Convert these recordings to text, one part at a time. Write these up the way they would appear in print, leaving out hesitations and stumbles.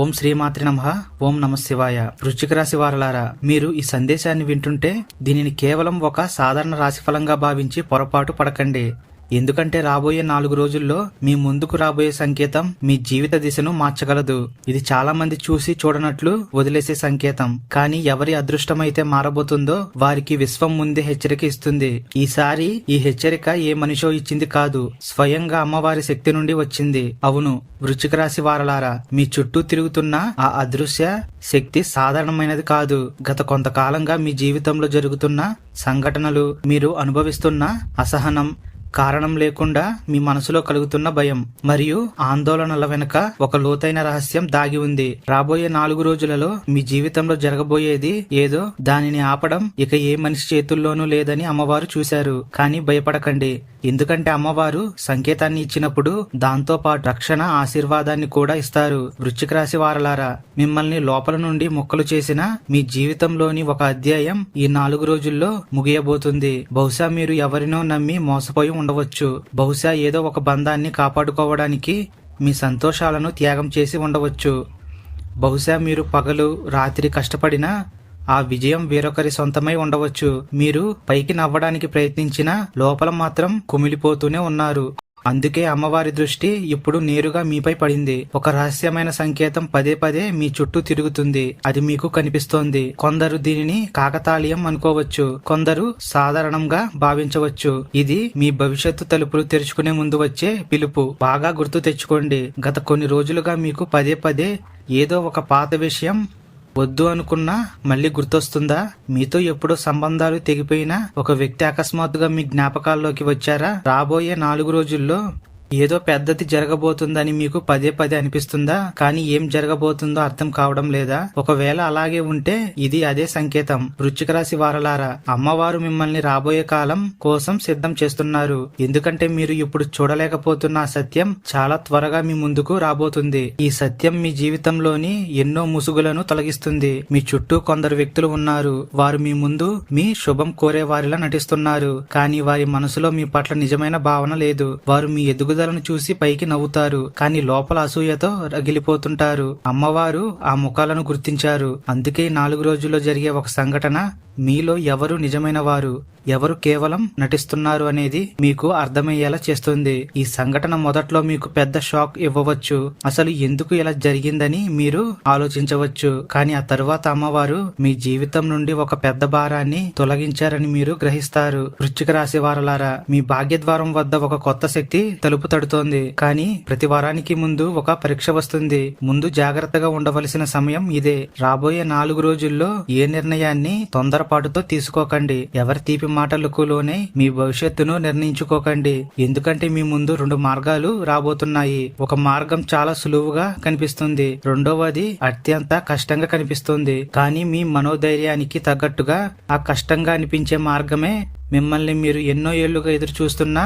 ఓం శ్రీమాత్రి నమః. ఓం నమ శివాయ. వృశ్చిక రాశి వారలారా, మీరు ఈ సందేశాన్ని వింటుంటే దీనిని కేవలం ఒక సాధారణ రాశిఫలంగా భావించి పొరపాటు పడకండి. ఎందుకంటే రాబోయే 4 రోజుల్లో మీ ముందుకు రాబోయే సంకేతం మీ జీవిత దిశను మార్చగలదు. ఇది చాలా మంది చూసి చూడనట్లు వదిలేసే సంకేతం. కానీ ఎవరి అదృష్టమైతే మారబోతుందో వారికి విశ్వం ముందే హెచ్చరిక ఇస్తుంది. ఈసారి ఈ హెచ్చరిక ఏ మనిషో ఇచ్చింది కాదు, స్వయంగా అమ్మవారి శక్తి నుండి వచ్చింది. అవును, వృశ్చిక రాశి వారలారా, మీ చుట్టూ తిరుగుతున్న ఆ అదృశ్య శక్తి సాధారణమైనది కాదు. గత కొంతకాలంగా మీ జీవితంలో జరుగుతున్న సంఘటనలు, మీరు అనుభవిస్తున్న అసహనం, కారణం లేకుండా మీ మనసులో కలుగుతున్న భయం మరియు ఆందోళనల వెనుక ఒక లోతైన రహస్యం దాగి ఉంది. రాబోయే 4 రోజులలో మీ జీవితంలో జరగబోయేది ఏదో దానిని ఆపడం ఇక ఏ మనిషి చేతుల్లోనూ లేదని అమ్మవారు చూశారు. కానీ భయపడకండి, ఎందుకంటే అమ్మవారు సంకేతాన్ని ఇచ్చినప్పుడు దాంతో పాటు రక్షణ ఆశీర్వాదాన్ని కూడా ఇస్తారు. వృశ్చిక రాశి వారలారా, మిమ్మల్ని లోపల నుండి ముక్కలు చేసిన మీ జీవితంలోని ఒక అధ్యాయం ఈ 4 రోజుల్లో ముగియబోతుంది. బహుశా మీరు ఎవరినో నమ్మి మోసపోయి ఉండవచ్చు. బహుశా ఏదో ఒక బంధాన్ని కాపాడుకోవడానికి మీ సంతోషాలను త్యాగం చేసి ఉండవచ్చు. బహుశా మీరు పగలు రాత్రి కష్టపడినా ఆ విజయం వేరొకరి సొంతమై ఉండవచ్చు. మీరు పైకి నవ్వడానికి ప్రయత్నించినా లోపల మాత్రం కుమిలిపోతూనే ఉన్నారు. అందుకే అమ్మవారి దృష్టి ఇప్పుడు నేరుగా మీపై పడింది. ఒక రహస్యమైన సంకేతం పదే పదే మీ చుట్టూ తిరుగుతుంది. అది మీకు కనిపిస్తోంది. కొందరు దీనిని కాకతాళీయం అనుకోవచ్చు, కొందరు సాధారణంగా భావించవచ్చు. ఇది మీ భవిష్యత్తు తలుపులు తెరుచుకునే ముందు వచ్చే పిలుపు. బాగా గుర్తు తెచ్చుకోండి, గత కొన్ని రోజులుగా మీకు పదే పదే ఏదో ఒక పాత విషయం వద్దు అనుకున్నా మళ్ళీ గుర్తొస్తుందా? మీతో ఎప్పుడో సంబంధాలు తెగిపోయినా ఒక వ్యక్తి అకస్మాత్తుగా మీ జ్ఞాపకాల్లోకి వచ్చారా? రాబోయే 4 రోజుల్లో ఏదో పెద్దది జరగబోతుందని మీకు పదే పదే అనిపిస్తుందా? కానీ ఏం జరగబోతుందో అర్థం కావడం లేదా? ఒకవేళ అలాగే ఉంటే ఇది అదే సంకేతం. వృశ్చిక రాశి వారలారా, అమ్మవారు మిమ్మల్ని రాబోయే కాలం కోసం సిద్ధం చేస్తున్నారు. ఎందుకంటే మీరు ఇప్పుడు చూడలేకపోతున్న ఆ సత్యం చాలా త్వరగా మీ ముందుకు రాబోతుంది. ఈ సత్యం మీ జీవితంలోని ఎన్నో ముసుగులను తొలగిస్తుంది. మీ చుట్టూ కొందరు వ్యక్తులు ఉన్నారు. వారు మీ ముందు మీ శుభం కోరే వారిలా నటిస్తున్నారు. కానీ వారి మనసులో మీ పట్ల నిజమైన భావన లేదు. వారు మీ ఎదుగుదలను చూసి పైకి నవ్వుతారు, కానీ లోపల అసూయతో రగిలిపోతుంటారు. అమ్మవారు ఆ ముఖాలను గుర్తించారు. అందుకే 4 రోజుల్లో జరిగే ఒక సంఘటన మీలో ఎవరు నిజమైన వారు, ఎవరు కేవలం నటిస్తున్నారు అనేది మీకు అర్థమయ్యేలా చేస్తుంది. ఈ సంఘటన మొదట్లో మీకు పెద్ద షాక్ ఇవ్వవచ్చు. అసలు ఎందుకు ఇలా జరిగిందని మీరు ఆలోచించవచ్చు. కానీ ఆ తరువాత అమ్మవారు మీ జీవితం నుండి ఒక పెద్ద భారాన్ని తొలగించారని మీరు గ్రహిస్తారు. వృశ్చిక రాశి వారలారా, మీ భాగ్యద్వారం వద్ద ఒక కొత్త శక్తి తలుపు తడుతోంది. కానీ ప్రతి వారానికి ముందు ఒక పరీక్ష వస్తుంది. ముందు జాగ్రత్తగా ఉండవలసిన సమయం ఇదే. రాబోయే 4 రోజుల్లో ఏ నిర్ణయాన్ని తొందరపాటుతో తీసుకోకండి. ఎవరి తీపి మాటలకు లోనే మీ భవిష్యత్తును నిర్ణయించుకోకండి. ఎందుకంటే మీ ముందు 2 మార్గాలు రాబోతున్నాయి. ఒక మార్గం చాలా సులువుగా కనిపిస్తుంది, రెండవది అత్యంత కష్టంగా కనిపిస్తుంది. కానీ మీ మనోధైర్యానికి తగ్గట్టుగా ఆ కష్టంగా అనిపించే మార్గమే మిమ్మల్ని మీరు ఎన్నో ఏళ్లుగా ఎదురు చూస్తున్న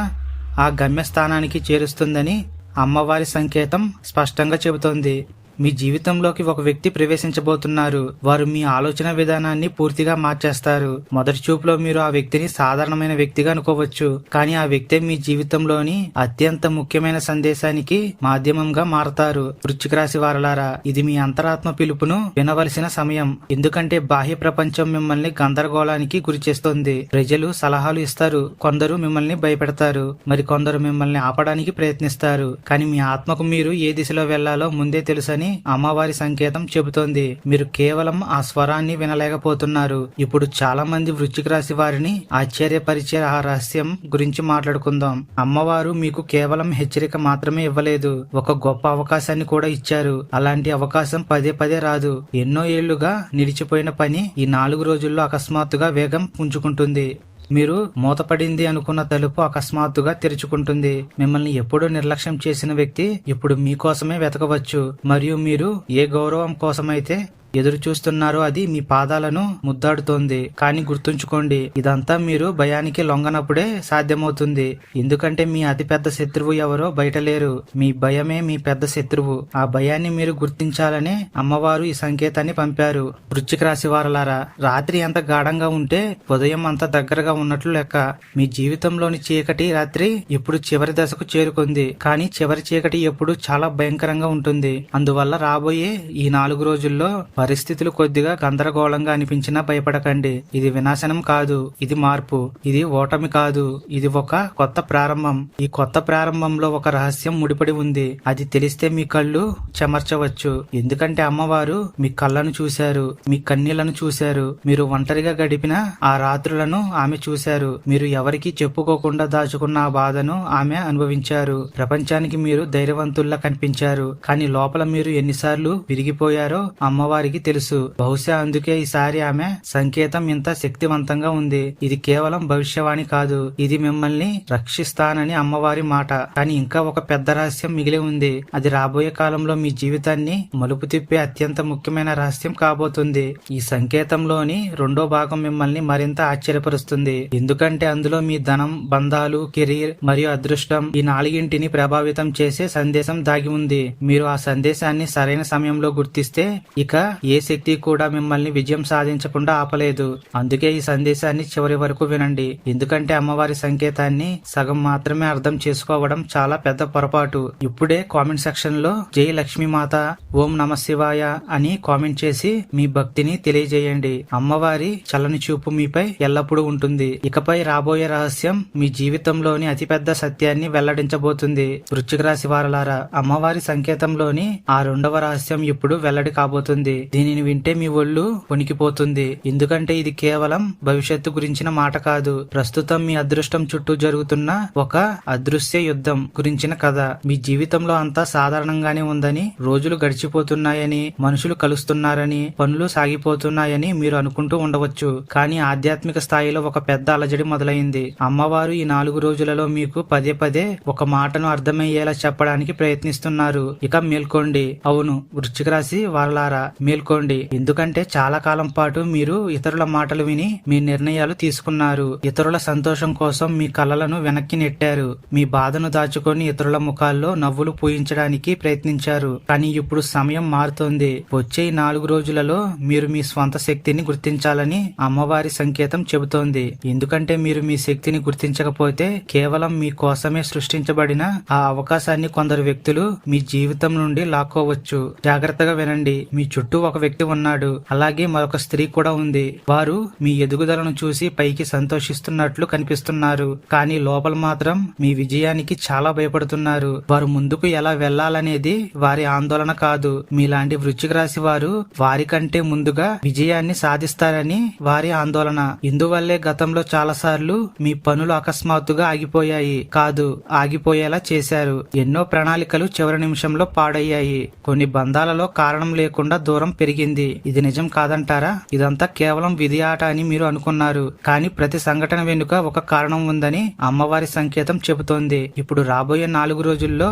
ఆ గమ్యస్థానానికి చేరుస్తుందని అమ్మవారి సంకేతం స్పష్టంగా చెబుతోంది. మీ జీవితంలోకి ఒక వ్యక్తి ప్రవేశించబోతున్నారు. వారు మీ ఆలోచన విధానాన్ని పూర్తిగా మార్చేస్తారు. మొదటి చూపులో మీరు ఆ వ్యక్తిని సాధారణమైన వ్యక్తిగా అనుకోవచ్చు, కానీ ఆ వ్యక్తే మీ జీవితంలోని అత్యంత ముఖ్యమైన సందేశానికి మాధ్యమంగా మారతారు. వృశ్చిక రాశి వారలారా, ఇది మీ అంతరాత్మ పిలుపును వినవలసిన సమయం. ఎందుకంటే బాహ్య ప్రపంచం మిమ్మల్ని గందరగోళానికి గురి చేస్తుంది. ప్రజలు సలహాలు ఇస్తారు, కొందరు మిమ్మల్ని భయపెడతారు, మరి కొందరు మిమ్మల్ని ఆపడానికి ప్రయత్నిస్తారు. కానీ మీ ఆత్మకు మీరు ఏ దిశలో వెళ్లాలో ముందే తెలుసని అమ్మవారి సంకేతం చెబుతోంది. మీరు కేవలం ఆ స్వరాన్ని వినలేకపోతున్నారు. ఇప్పుడు చాలా మంది వృశ్చిక రాశి వారిని ఆశ్చర్యపరిచే ఆ రహస్యం గురించి మాట్లాడుకుందాం. అమ్మవారు మీకు కేవలం హెచ్చరిక మాత్రమే ఇవ్వలేదు, ఒక గొప్ప అవకాశాన్ని కూడా ఇచ్చారు. అలాంటి అవకాశం పదే పదే రాదు. ఎన్నో ఏళ్లుగా నిలిచిపోయిన పని ఈ 4 రోజుల్లో అకస్మాత్తుగా వేగం పుంజుకుంటుంది. మీరు మూతపడింది అనుకున్న తలుపు అకస్మాత్తుగా తెరుచుకుంటుంది. మిమ్మల్ని ఎప్పుడూ నిర్లక్ష్యం చేసిన వ్యక్తి ఇప్పుడు మీకోసమే వెతకవచ్చు. మరియు మీరు ఏ గౌరవం కోసమైతే ఎదురు చూస్తున్నారో అది మీ పాదాలను ముద్దాడుతోంది. కానీ గుర్తుంచుకోండి, ఇదంతా మీరు భయానికి లొంగనప్పుడే సాధ్యమవుతుంది. ఎందుకంటే మీ అతిపెద్ద శత్రువు ఎవరో బయట లేరు. మీ భయమే మీ పెద్ద శత్రువు. ఆ భయాన్ని మీరు గుర్తించాలనే అమ్మవారు ఈ సంకేతాన్ని పంపారు. వృశ్చిక రాశి వారలారా, రాత్రి ఎంత గాఢంగా ఉంటే ఉదయం అంత దగ్గరగా ఉన్నట్లు లెక్క. మీ జీవితంలోని చీకటి రాత్రి ఇప్పుడు చివరి దశకు చేరుకుంది. కానీ చివరి చీకటి ఎప్పుడు చాలా భయంకరంగా ఉంటుంది. అందువల్ల రాబోయే ఈ 4 రోజుల్లో పరిస్థితులు కొద్దిగా గందరగోళంగా అనిపించినా భయపడకండి. ఇది వినాశనం కాదు, ఇది మార్పు. ఇది ఓటమి కాదు, ఇది ఒక కొత్త ప్రారంభం. ఈ కొత్త ప్రారంభంలో ఒక రహస్యం ముడిపడి ఉంది. అది తెలిస్తే మీ కళ్ళు చెమర్చవచ్చు. ఎందుకంటే అమ్మవారు మీ కళ్ళను చూశారు, మీ కన్నీళ్లను చూశారు. మీరు ఒంటరిగా గడిపిన ఆ రాత్రులను ఆమె చూశారు. మీరు ఎవరికీ చెప్పుకోకుండా దాచుకున్న ఆ బాధను ఆమె అనుభవించారు. ప్రపంచానికి మీరు ధైర్యవంతుల్లా కనిపించారు. కానీ లోపల మీరు ఎన్నిసార్లు విరిగిపోయారో అమ్మవారికి తెలుసు. బహుశా అందుకే ఈసారి ఆమె సంకేతం ఇంత శక్తివంతంగా ఉంది. ఇది కేవలం భవిష్యవాణి కాదు, ఇది మిమ్మల్ని రక్షిస్తానని అమ్మవారి మాట. కానీ ఇంకా ఒక పెద్ద రహస్యం మిగిలి ఉంది. అది రాబోయే కాలంలో మీ జీవితాన్ని మలుపు తిప్పే అత్యంత ముఖ్యమైన రహస్యం కాబోతుంది. ఈ సంకేతంలోని రెండో భాగం మిమ్మల్ని మరింత ఆశ్చర్యపరుస్తుంది. ఎందుకంటే అందులో మీ ధనం, బంధాలు, కెరీర్ మరియు అదృష్టం ఈ 4ంటిని ప్రభావితం చేసే సందేశం దాగి ఉంది. మీరు ఆ సందేశాన్ని సరైన సమయంలో గుర్తిస్తే ఇక ఏ శక్తి కూడా మిమ్మల్ని విజయం సాధించకుండా ఆపలేదు. అందుకే ఈ సందేశాన్ని చివరి వరకు వినండి. ఎందుకంటే అమ్మవారి సంకేతాన్ని సగం మాత్రమే అర్థం చేసుకోవడం చాలా పెద్ద పొరపాటు. ఇప్పుడే కామెంట్ సెక్షన్ లో జై లక్ష్మీమాత, ఓం నమ శివాయ అని కామెంట్ చేసి మీ భక్తిని తెలియజేయండి. అమ్మవారి చల్లని చూపు మీపై ఎల్లప్పుడూ ఉంటుంది. ఇకపై రాబోయే రహస్యం మీ జీవితంలోని అతిపెద్ద సత్యాన్ని వెల్లడించబోతుంది. వృశ్చిక రాశి వారలారా, అమ్మవారి సంకేతంలోని ఆ రెండవ రహస్యం ఇప్పుడు వెల్లడి కాబోతుంది. దీనిని వింటే మీ ఒళ్ళు వణికిపోతుంది. ఎందుకంటే ఇది కేవలం భవిష్యత్తు గురించిన మాట కాదు, ప్రస్తుతం మీ అదృష్టం చుట్టూ జరుగుతున్న ఒక అదృశ్య యుద్ధం గురించిన కథ. మీ జీవితంలో అంతా సాధారణంగానే ఉందని, రోజులు గడిచిపోతున్నాయని, మనుషులు కలుస్తున్నారని, పనులు సాగిపోతున్నాయని మీరు అనుకుంటూ ఉండవచ్చు. కానీ ఆధ్యాత్మిక స్థాయిలో ఒక పెద్ద అలజడి మొదలైంది. అమ్మవారు ఈ 4 రోజులలో మీకు పదే పదే ఒక మాటను అర్థమయ్యేలా చెప్పడానికి ప్రయత్నిస్తున్నారు. ఇక మేల్కోండి. అవును వృశ్చిక రాశి వారలారా, మేల్కోండి. ఎందుకంటే చాలా కాలం పాటు మీరు ఇతరుల మాటలు విని మీ నిర్ణయాలు తీసుకున్నారు. ఇతరుల సంతోషం కోసం మీ కలలను వెనక్కి నెట్టారు. మీ బాధను దాచుకొని ఇతరుల ముఖాల్లో నవ్వులు పూయించడానికి ప్రయత్నించారు. కానీ ఇప్పుడు సమయం మారుతోంది. వచ్చే 4 రోజులలో మీరు మీ స్వంత శక్తిని గుర్తించాలని అమ్మవారి సంకేతం చెబుతోంది. ఎందుకంటే మీరు మీ శక్తిని గుర్తించకపోతే కేవలం మీ కోసమే సృష్టించబడిన ఆ అవకాశాన్ని కొందరు వ్యక్తులు మీ జీవితం నుండి లాక్కోవచ్చు. జాగ్రత్తగా వినండి. మీ చుట్టూ ఒక వ్యక్తి ఉన్నాడు, అలాగే మరొక స్త్రీ కూడా ఉంది. వారు మీ ఎదుగుదలను చూసి పైకి సంతోషిస్తున్నట్లు కనిపిస్తున్నారు. కానీ లోపల మాత్రం మీ విజయానికి చాలా భయపడుతున్నారు. వారు ముందుకు ఎలా వెళ్లాలనేది వారి ఆందోళన కాదు. మీలాంటి వృశ్చిక రాశి వారు వారికంటే ముందుగా విజయాన్ని సాధిస్తారని వారి ఆందోళన. ఇందువల్లే గతంలో చాలాసార్లు మీ పనులు అకస్మాత్తుగా ఆగిపోయాయి. కాదు, ఆగిపోయేలా చేశారు. ఎన్నో ప్రణాళికలు చివరి నిమిషంలో పాడయ్యాయి. కొన్ని బంధాలలో కారణం లేకుండా దూరం పెరిగింది. ఇది నిజం కాదంటారా? ఇదంతా కేవలం విధి ఆట అని మీరు అనుకున్నారు. కానీ ప్రతి సంఘటన వెనుక ఒక కారణం ఉందని అమ్మవారి సంకేతం చెబుతోంది. ఇప్పుడు రాబోయే 4 రోజుల్లో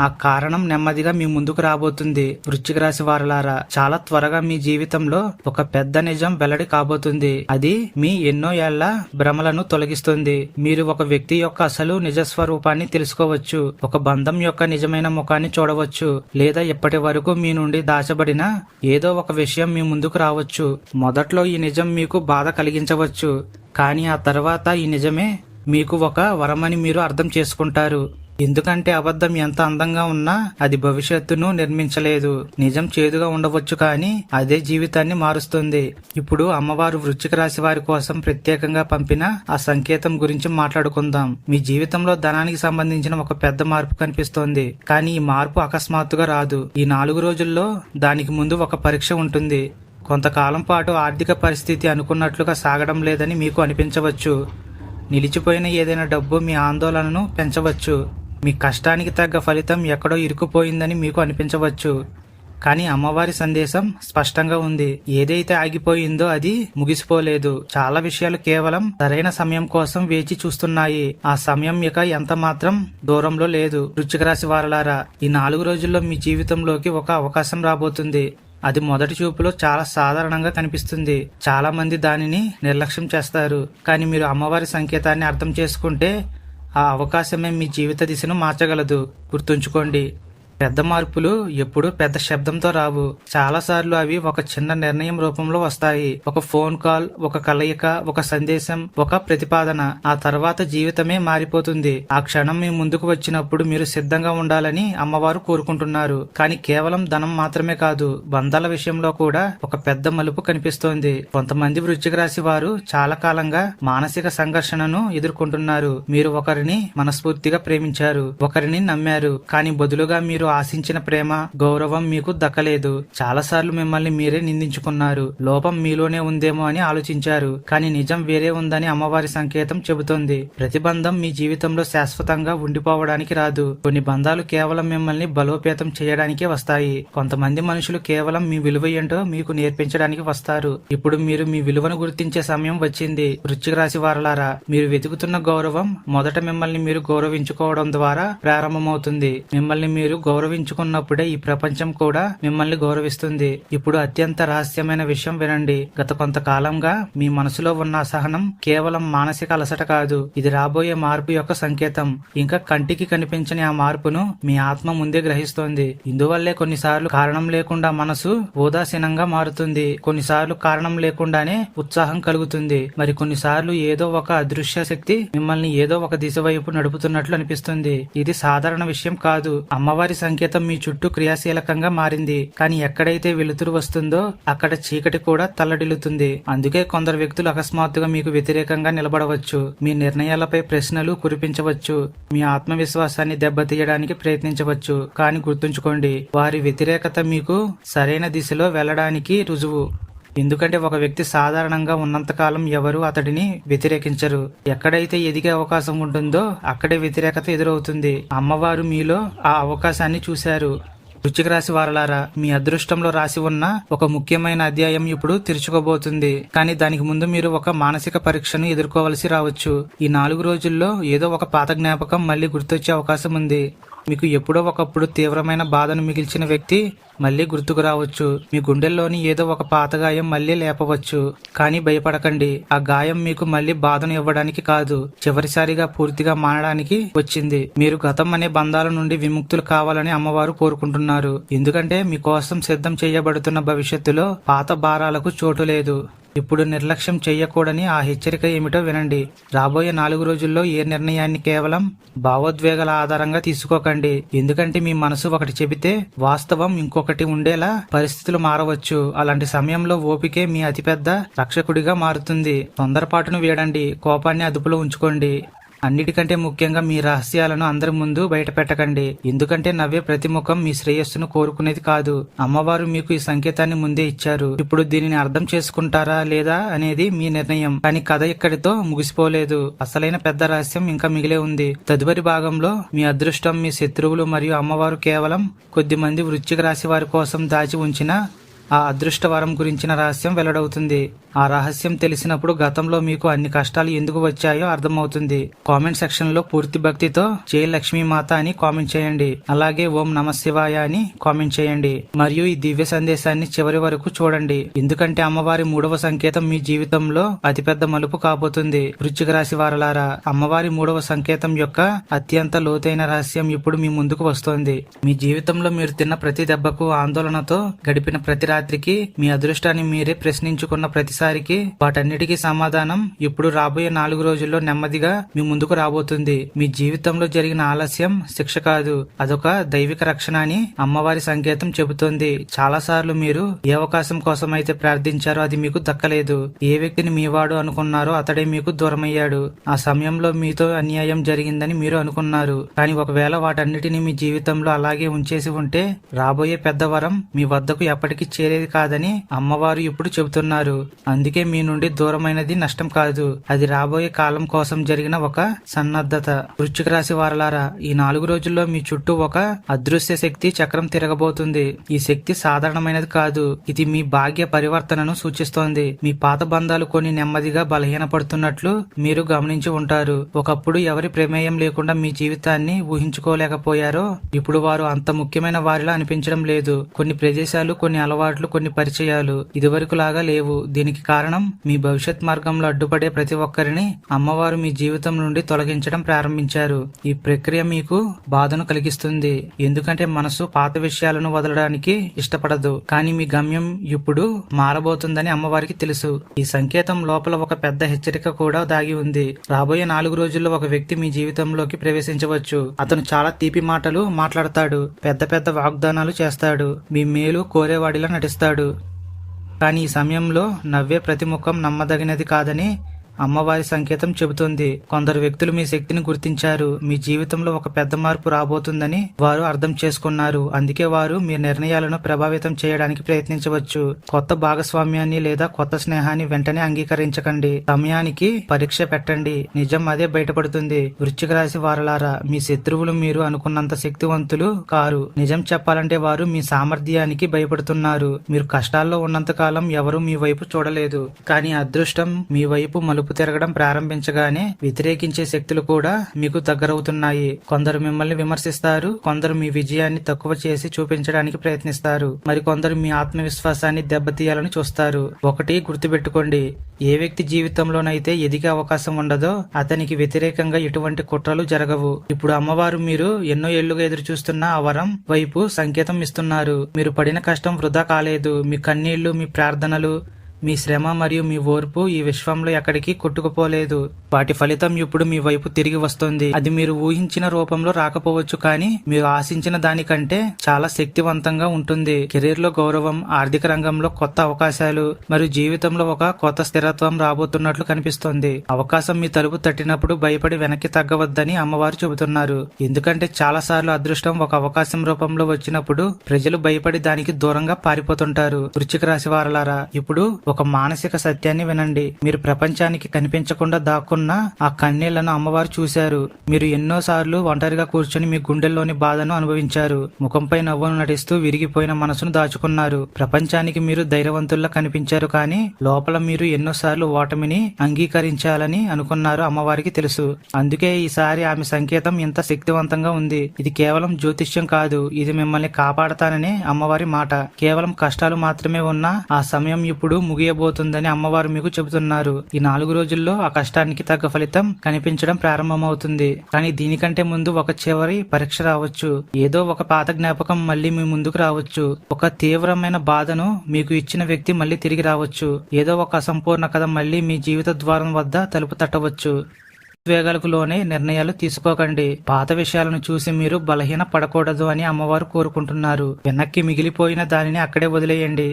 ఆ కారణం నెమ్మదిగా మీ ముందుకు రాబోతుంది. వృశ్చిక రాశి వారలారా, చాలా త్వరగా మీ జీవితంలో ఒక పెద్ద నిజం వెల్లడి కాబోతుంది. అది మీ ఎన్నో ఏళ్ల భ్రమలను తొలగిస్తుంది. మీరు ఒక వ్యక్తి యొక్క అసలు నిజస్వరూపాన్ని తెలుసుకోవచ్చు. ఒక బంధం యొక్క నిజమైన ముఖాన్ని చూడవచ్చు. లేదా ఇప్పటి వరకు మీ నుండి దాచబడిన ఏదో ఒక విషయం మీ ముందుకు రావచ్చు. మొదట్లో ఈ నిజం మీకు బాధ కలిగించవచ్చు. కానీ ఆ తర్వాత ఈ నిజమే మీకు ఒక వరమని మీరు అర్థం చేసుకుంటారు. ఎందుకంటే అబద్ధం ఎంత అందంగా ఉన్నా అది భవిష్యత్తును నిర్మించలేదు. నిజం చేదుగా ఉండవచ్చు, కానీ అదే జీవితాన్ని మారుస్తుంది. ఇప్పుడు అమ్మవారు వృశ్చిక రాశి వారి కోసం ప్రత్యేకంగా పంపిన ఆ సంకేతం గురించి మాట్లాడుకుందాం. మీ జీవితంలో ధనానికి సంబంధించిన ఒక పెద్ద మార్పు కనిపిస్తోంది. కానీ ఈ మార్పు అకస్మాత్తుగా రాదు. ఈ 4 రోజుల్లో దానికి ముందు ఒక పరీక్ష ఉంటుంది. కొంతకాలం పాటు ఆర్థిక పరిస్థితి అనుకున్నట్లుగా సాగడం లేదని మీకు అనిపించవచ్చు. నిలిచిపోయిన ఏదైనా డబ్బు మీ ఆందోళనను పెంచవచ్చు. మీ కష్టానికి తగ్గ ఫలితం ఎక్కడో ఇరుక్కుపోయిందని మీకు అనిపించవచ్చు. కానీ అమ్మవారి సందేశం స్పష్టంగా ఉంది. ఏదైతే ఆగిపోయిందో అది ముగిసిపోలేదు. చాలా విషయాలు కేవలం సరైన సమయం కోసం వేచి చూస్తున్నాయి. ఆ సమయం ఇక ఎంత మాత్రం దూరంలో లేదు. వృశ్చిక రాశి వారలారా, ఈ 4 రోజుల్లో మీ జీవితంలోకి ఒక అవకాశం రాబోతుంది. అది మొదటి చూపులో చాలా సాధారణంగా కనిపిస్తుంది. చాలా మంది దానిని నిర్లక్ష్యం చేస్తారు. కానీ మీరు అమ్మవారి సంకేతాన్ని అర్థం చేసుకుంటే ఆ అవకాశమే మీ జీవిత దిశను మార్చగలదు. గుర్తుంచుకోండి, పెద్ద మార్పులు ఎప్పుడూ పెద్ద శబ్దంతో రావు. చాలాసార్లు అవి ఒక చిన్న నిర్ణయం రూపంలో వస్తాయి. ఒక ఫోన్ కాల్, ఒక కలయిక, ఒక సందేశం, ఒక ప్రతిపాదన. ఆ తర్వాత జీవితమే మారిపోతుంది. ఆ క్షణం మీ ముందుకు వచ్చినప్పుడు మీరు సిద్ధంగా ఉండాలని అమ్మవారు కోరుకుంటున్నారు. కానీ కేవలం ధనం మాత్రమే కాదు, బంధాల విషయంలో కూడా ఒక పెద్ద మలుపు కనిపిస్తోంది. కొంతమంది వృశ్చిక రాశి వారు చాలా కాలంగా మానసిక సంఘర్షణను ఎదుర్కొంటున్నారు. మీరు ఒకరిని మనస్ఫూర్తిగా ప్రేమించారు, ఒకరిని నమ్మారు, కానీ బదులుగా మీరు ఆశించిన ప్రేమ, గౌరవం మీకు దక్కలేదు. చాలాసార్లు మిమ్మల్ని మీరే నిందించుకున్నారు. లోపం మీలోనే ఉందేమో అని ఆలోచించారు. కానీ నిజం వేరే ఉందని అమ్మవారి సంకేతం చెబుతోంది. ప్రతిబంధం మీ జీవితంలో శాశ్వతంగా ఉండిపోవడానికి రాదు. కొన్ని బంధాలు కేవలం మిమ్మల్ని బలోపేతం చేయడానికే వస్తాయి. కొంతమంది మనుషులు కేవలం మీ విలువ ఏంటో మీకు నేర్పించడానికి వస్తారు. ఇప్పుడు మీరు మీ విలువను గుర్తించే సమయం వచ్చింది. వృశ్చిక రాశి వారలారా, మీరు వెతుకుతున్న గౌరవం మొదట మిమ్మల్ని మీరు గౌరవించుకోవడం ద్వారా ప్రారంభమవుతుంది. మిమ్మల్ని మీరు గౌరవించుకున్నప్పుడే ఈ ప్రపంచం కూడా మిమ్మల్ని గౌరవిస్తుంది. ఇప్పుడు అత్యంత రహస్యమైన విషయం వినండి. గత కొంతకాలంగా మీ మనసులో ఉన్న అసహనం కేవలం మానసిక అలసట కాదు. ఇది రాబోయే మార్పు యొక్క సంకేతం. ఇంకా కంటికి కనిపించని ఆ మార్పును మీ ఆత్మ ముందే గ్రహిస్తోంది. ఇందువల్లే కొన్నిసార్లు కారణం లేకుండా మనసు ఉదాసీనంగా మారుతుంది. కొన్నిసార్లు కారణం లేకుండానే ఉత్సాహం కలుగుతుంది. మరి కొన్నిసార్లు ఏదో ఒక అదృశ్య శక్తి మిమ్మల్ని ఏదో ఒక దిశ వైపు నడుపుతున్నట్లు అనిపిస్తుంది. ఇది సాధారణ విషయం కాదు. అమ్మవారి సంకేతం మీ చుట్టూ క్రియాశీలకంగా మారింది. కానీ ఎక్కడైతే వెలుతురు వస్తుందో అక్కడ చీకటి కూడా తల్లడిల్లుతుంది. అందుకే కొందరు వ్యక్తులు అకస్మాత్తుగా మీకు వ్యతిరేకంగా నిలబడవచ్చు. మీ నిర్ణయాలపై ప్రశ్నలు కురిపించవచ్చు. మీ ఆత్మవిశ్వాసాన్ని దెబ్బతీయడానికి ప్రయత్నించవచ్చు. కానీ గుర్తుంచుకోండి, వారి వ్యతిరేకత మీకు సరైన దిశలో వెళ్లడానికి రుజువు. ఎందుకంటే ఒక వ్యక్తి సాధారణంగా ఉన్నంతకాలం ఎవరూ అతడిని వ్యతిరేకించరు. ఎక్కడైతే ఎదిగే అవకాశం ఉంటుందో అక్కడే వ్యతిరేకత ఎదురవుతుంది. అమ్మవారు మీలో ఆ అవకాశాన్ని చూశారు. వృశ్చిక రాశి వారలారా, మీ అదృష్టంలో రాసి ఉన్న ఒక ముఖ్యమైన అధ్యాయం ఇప్పుడు తెరుచుకోబోతుంది. కానీ దానికి ముందు మీరు ఒక మానసిక పరీక్షను ఎదుర్కోవలసి రావచ్చు. ఈ 4 రోజుల్లో ఏదో ఒక పాత జ్ఞాపకం మళ్లీ గుర్తొచ్చే అవకాశం ఉంది. మీకు ఎప్పుడో ఒకప్పుడు తీవ్రమైన బాధను మిగిల్చిన వ్యక్తి మళ్లీ గుర్తుకు రావచ్చు. మీ గుండెల్లోని ఏదో ఒక పాత గాయం మళ్లీ లేపవచ్చు. కానీ భయపడకండి, ఆ గాయం మీకు మళ్లీ బాధను ఇవ్వడానికి కాదు, చివరిసారిగా పూర్తిగా మానడానికి వచ్చింది. మీరు గతం అనే బంధాల నుండి విముక్తులు కావాలని అమ్మవారు కోరుకుంటున్నారు. ఎందుకంటే మీకోసం సిద్ధం చేయబడుతున్న భవిష్యత్తులో పాత భారాలకు చోటు లేదు. ఇప్పుడు నిర్లక్ష్యం చేయకూడని ఆ హెచ్చరిక ఏమిటో వినండి. రాబోయే 4 రోజుల్లో ఏ నిర్ణయాన్ని కేవలం భావోద్వేగాల ఆధారంగా తీసుకోకండి. ఎందుకంటే మీ మనసు ఒకటి చెబితే వాస్తవం ఇంకొకటి ఉండేలా పరిస్థితులు మారవచ్చు. అలాంటి సమయంలో ఓపికే మీ అతిపెద్ద రక్షకుడిగా మారుతుంది. తొందరపాటును వీడండి, కోపాన్ని అదుపులో ఉంచుకోండి. అన్నిటికంటే ముఖ్యంగా మీ రహస్యాలను అందరి ముందు బయట పెట్టకండి. ఎందుకంటే నవ్వే ప్రతి ముఖం మీ శ్రేయస్సును కోరుకునేది కాదు. అమ్మవారు మీకు ఈ సంకేతాన్ని ముందే ఇచ్చారు. ఇప్పుడు దీనిని అర్థం చేసుకుంటారా లేదా అనేది మీ నిర్ణయం. కానీ కథ ఇక్కడితో ముగిసిపోలేదు. అసలైన పెద్ద రహస్యం ఇంకా మిగిలే ఉంది. తదుపరి భాగంలో మీ అదృష్టం, మీ శత్రువులు మరియు అమ్మవారు కేవలం కొద్ది మంది వృశ్చిక రాశి వారి కోసం దాచి ఉంచిన ఆ అదృష్టవరం గురించిన రహస్యం వెల్లడవుతుంది. ఆ రహస్యం తెలిసినప్పుడు గతంలో మీకు అన్ని కష్టాలు ఎందుకు వచ్చాయో అర్థమవుతుంది. కామెంట్ సెక్షన్ లో పూర్తి భక్తితో జై లక్ష్మీ మాత అని కామెంట్ చేయండి. అలాగే ఓం నమ శివాయ అని కామెంట్ చేయండి. మరియు ఈ దివ్య సందేశాన్ని చివరి వరకు చూడండి. ఎందుకంటే అమ్మవారి 3వ సంకేతం మీ జీవితంలో అతిపెద్ద మలుపు కాబోతుంది. వృశ్చిక రాశి వారలారా, అమ్మవారి 3వ సంకేతం యొక్క అత్యంత లోతైన రహస్యం ఇప్పుడు మీ ముందుకు వస్తోంది. మీ జీవితంలో మీరు తిన్న ప్రతి దెబ్బకు, ఆందోళనతో గడిపిన ప్రతి రాత్రికి, మీ అదృష్టాన్ని మీరే ప్రశ్నించుకున్న ప్రతిసారికి వాటన్నిటికీ సమాధానం ఇప్పుడు రాబోయే 4 రోజుల్లో నెమ్మదిగా మీ ముందుకు రాబోతుంది. మీ జీవితంలో జరిగిన ఆలస్యం శిక్ష కాదు, అదొక దైవిక రక్షణ అని అమ్మవారి సంకేతం చెబుతోంది. చాలా సార్లు మీరు ఏ అవకాశం కోసమైతే ప్రార్థించారో అది మీకు దక్కలేదు. ఏ వ్యక్తిని మీవాడు అనుకున్నారో అతడే మీకు దూరమయ్యాడు. ఆ సమయంలో మీతో అన్యాయం జరిగిందని మీరు అనుకున్నారు. కానీ ఒకవేళ వాటన్నిటిని మీ జీవితంలో అలాగే ఉంచేసి ఉంటే రాబోయే పెద్ద వరం మీ వద్దకు ఎప్పటికీ చేరేది కాదని అమ్మవారు ఇప్పుడు చెబుతున్నారు. అందుకే మీ నుండి దూరమైనది నష్టం కాదు, అది రాబోయే కాలం కోసం జరిగిన ఒక సన్నద్ధత. వృశ్చిక రాశి వారలారా, ఈ 4 రోజుల్లో మీ చుట్టూ ఒక అదృశ్య శక్తి చక్రం తిరగబోతుంది. ఈ శక్తి సాధారణమైనది కాదు, ఇది మీ భాగ్య పరివర్తనను సూచిస్తోంది. మీ పాత బంధాలు కొన్ని నెమ్మదిగా బలహీనపడుతున్నట్లు మీరు గమనించి ఉంటారు. ఒకప్పుడు ఎవరి ప్రమేయం లేకుండా మీ జీవితాన్ని ఊహించుకోలేకపోయారో ఇప్పుడు వారు అంత ముఖ్యమైన వారిలా అనిపించడం లేదు. కొన్ని ప్రదేశాలు, కొన్ని అలవాట్లు, కొన్ని పరిచయాలు ఇదివరకు లాగా లేవు. దీనికి కారణం మీ భవిష్యత్ మార్గంలో అడ్డుపడే ప్రతి ఒక్కరిని అమ్మవారు మీ జీవితం నుండి తొలగించడం ప్రారంభించారు. ఈ ప్రక్రియ మీకు బాధను కలిగిస్తుంది, ఎందుకంటే మనసు పాత విషయాలను వదలడానికి ఇష్టపడదు. కానీ మీ గమ్యం ఇప్పుడు మారబోతుందని అమ్మవారికి తెలుసు. ఈ సంకేతం లోపల ఒక పెద్ద హెచ్చరిక కూడా దాగి ఉంది. రాబోయే 4 రోజుల్లో ఒక వ్యక్తి మీ జీవితంలోకి ప్రవేశించవచ్చు. అతను చాలా తీపి మాటలు మాట్లాడతాడు, పెద్ద పెద్ద వాగ్దానాలు చేస్తాడు, మీ మేలు కోరేవాడిలా నటిస్తాడు. కానీ ఈ సమయంలో నవ్వే ప్రతి ముఖం నమ్మదగినది కాదని అమ్మవారి సంకేతం చెబుతుంది. కొందరు వ్యక్తులు మీ శక్తిని గుర్తించారు, మీ జీవితంలో ఒక పెద్ద మార్పు రాబోతుందని వారు అర్థం చేసుకున్నారు. అందుకే వారు మీ నిర్ణయాలను ప్రభావితం చేయడానికి ప్రయత్నించవచ్చు. కొత్త భాగస్వామ్యాన్ని లేదా కొత్త స్నేహాన్ని వెంటనే అంగీకరించకండి. సమయానికి పరీక్ష పెట్టండి, నిజం అదే బయటపడుతుంది. వృశ్చిక రాశి వారలారా, మీ శత్రువులు మీరు అనుకున్నంత శక్తివంతులు కారు. నిజం చెప్పాలంటే వారు మీ సామర్థ్యానికి భయపడుతున్నారు. మీరు కష్టాల్లో ఉన్నంత కాలం ఎవరూ మీ వైపు చూడలేదు. కానీ అదృష్టం మీ వైపు మలుపు తిరగడం ప్రారంభించగానే వ్యతిరేకించే శక్తులు కూడా మీకు దగ్గరవుతున్నాయి. కొందరు మిమ్మల్ని విమర్శిస్తారు, కొందరు మీ విజయాన్ని తక్కువ చేసి చూపించడానికి ప్రయత్నిస్తారు, మరి కొందరు మీ ఆత్మవిశ్వాసాన్ని దెబ్బతీయాలని చూస్తారు. ఒకటి గుర్తుపెట్టుకోండి, ఏ వ్యక్తి జీవితంలోనైతే ఎదిగే అవకాశం ఉండదో అతనికి వ్యతిరేకంగా ఎటువంటి కుట్రలు జరగవు. ఇప్పుడు అమ్మవారు మీరు ఎన్నో ఏళ్లుగా ఎదురు చూస్తున్న ఆ వరం వైపు సంకేతం ఇస్తున్నారు. మీరు పడిన కష్టం వృధా కాలేదు. మీ కన్నీళ్లు, మీ ప్రార్థనలు, మీ శ్రమ మరియు మీ ఓర్పు ఈ విశ్వంలో ఎక్కడికి కొట్టుకుపోలేదు. వాటి ఫలితం ఇప్పుడు మీ వైపు తిరిగి వస్తుంది. అది మీరు ఊహించిన రూపంలో రాకపోవచ్చు, కానీ మీరు ఆశించిన దానికంటే చాలా శక్తివంతంగా ఉంటుంది. కెరీర్ లో గౌరవం, ఆర్థిక రంగంలో కొత్త అవకాశాలు మరియు జీవితంలో ఒక కొత్త స్థిరత్వం రాబోతున్నట్లు కనిపిస్తోంది. అవకాశం మీ తలుపు తట్టినప్పుడు భయపడి వెనక్కి తగ్గవద్దని అమ్మవారు చెబుతున్నారు. ఎందుకంటే చాలా సార్లు అదృష్టం ఒక అవకాశం రూపంలో వచ్చినప్పుడు ప్రజలు భయపడి దానికి దూరంగా పారిపోతుంటారు. వృశ్చిక రాశి వారలారా, ఇప్పుడు ఒక మానసిక సత్యాన్ని వినండి. మీరు ప్రపంచానికి కనిపించకుండా దాక్కున్న ఆ కన్నీళ్లను అమ్మవారు చూశారు. మీరు ఎన్నోసార్లు ఒంటరిగా కూర్చొని మీ గుండెల్లోని బాధను అనుభవించారు. ముఖంపై నవ్వును నటిస్తూ విరిగిపోయిన మనసును దాచుకున్నారు. ప్రపంచానికి మీరు ధైర్యవంతుల్లా కనిపించారు, కానీ లోపల మీరు ఎన్నోసార్లు ఓటమిని అంగీకరించాలని అనుకున్నారు. అమ్మవారికి తెలుసు. అందుకే ఈసారి ఆమె సంకేతం ఇంత శక్తివంతంగా ఉంది. ఇది కేవలం జ్యోతిష్యం కాదు, ఇది మిమ్మల్ని కాపాడతాననే అమ్మవారి మాట. కేవలం కష్టాలు మాత్రమే ఉన్న ఆ సమయం ఇప్పుడు ముగియబోతుందని అమ్మవారు మీకు చెబుతున్నారు. ఈ 4 రోజుల్లో ఆ కష్టానికి తగ్గ ఫలితం కనిపించడం ప్రారంభమవుతుంది. కానీ దీనికంటే ముందు ఒక చివరి పరీక్ష రావచ్చు. ఏదో ఒక పాత జ్ఞాపకం మళ్లీ మీ ముందుకు రావచ్చు. ఒక తీవ్రమైన బాధను మీకు ఇచ్చిన వ్యక్తి మళ్లీ తిరిగి రావచ్చు. ఏదో ఒక అసంపూర్ణ కథ మళ్లీ మీ జీవిత ద్వారం వద్ద తలుపు తట్టవచ్చు. వేగాలకు లోనే నిర్ణయాలు తీసుకోకండి. పాత విషయాలను చూసి మీరు బలహీన పడకూడదు అని అమ్మవారు కోరుకుంటున్నారు. వెనక్కి మిగిలిపోయిన దానిని అక్కడే వదిలేయండి,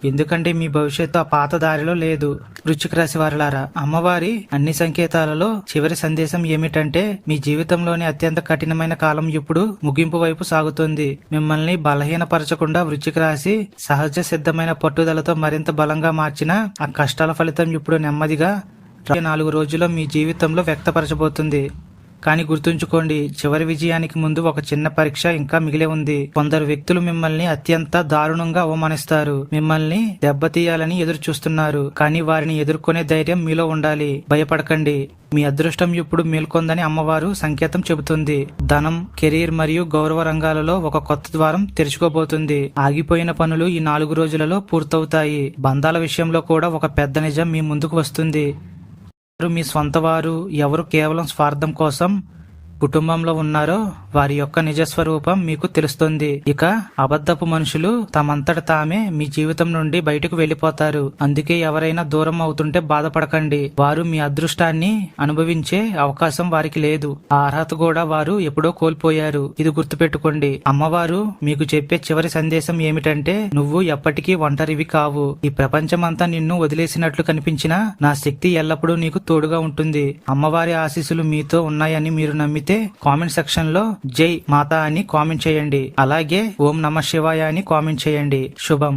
ఎందుకంటే మీ భవిష్యత్తు ఆ పాత దారిలో లేదు. వృశ్చిక రాశి వారలారా, అమ్మవారి అన్ని సంకేతాలలో చివరి సందేశం ఏమిటంటే మీ జీవితంలోని అత్యంత కఠినమైన కాలం ఇప్పుడు ముగింపు వైపు సాగుతుంది. మిమ్మల్ని బలహీనపరచకుండా వృశ్చిక రాశి సహజ సిద్ధమైన పట్టుదలతో మరింత బలంగా మార్చిన ఆ కష్టాల ఫలితం ఇప్పుడు నెమ్మదిగా 4 రోజుల్లో మీ జీవితంలో వ్యక్తపరచబోతుంది. కానీ గుర్తుంచుకోండి, చివరి విజయానికి ముందు ఒక చిన్న పరీక్ష ఇంకా మిగిలే ఉంది. కొందరు వ్యక్తులు మిమ్మల్ని అత్యంత దారుణంగా అవమానిస్తారు, మిమ్మల్ని దెబ్బతీయాలని ఎదురు చూస్తున్నారు. కానీ వారిని ఎదుర్కొనే ధైర్యం మీలో ఉండాలి. భయపడకండి, మీ అదృష్టం ఇప్పుడు మేల్కొందని అమ్మవారు సంకేతం చెబుతుంది. ధనం, కెరీర్ మరియు గౌరవ రంగాలలో ఒక కొత్త ద్వారం తెరుచుకోబోతుంది. ఆగిపోయిన పనులు ఈ 4 రోజులలో పూర్తవుతాయి. బంధాల విషయంలో కూడా ఒక పెద్ద నిజం మీ ముందుకు వస్తుంది. మీ స్వంత వారు ఎవరు కేవలం స్వార్థం కోసం కుటుంబంలో ఉన్నారో వారి యొక్క నిజస్వరూపం మీకు తెలుస్తుంది. ఇక అబద్ధపు మనుషులు తమంతట తామే మీ జీవితం నుండి బయటకు వెళ్లిపోతారు. అందుకే ఎవరైనా దూరం అవుతుంటే బాధపడకండి. వారు మీ అదృష్టాన్ని అనుభవించే అవకాశం వారికి లేదు. ఆ అర్హత కూడా వారు ఎప్పుడో కోల్పోయారు. ఇది గుర్తుపెట్టుకోండి. అమ్మవారు మీకు చెప్పే చివరి సందేశం ఏమిటంటే నువ్వు ఎప్పటికీ ఒంటరివి కావు. ఈ ప్రపంచమంతా నిన్ను వదిలేసినట్లు కనిపించినా నా శక్తి ఎల్లప్పుడూ నీకు తోడుగా ఉంటుంది. అమ్మవారి ఆశీస్సులు మీతో ఉన్నాయని మీరు నమ్మితే కామెంట్ సెక్షన్ లో జై మాతా అని కామెంట్ చేయండి. అలాగే ఓం నమః శివాయ అని కామెంట్ చేయండి. శుభం.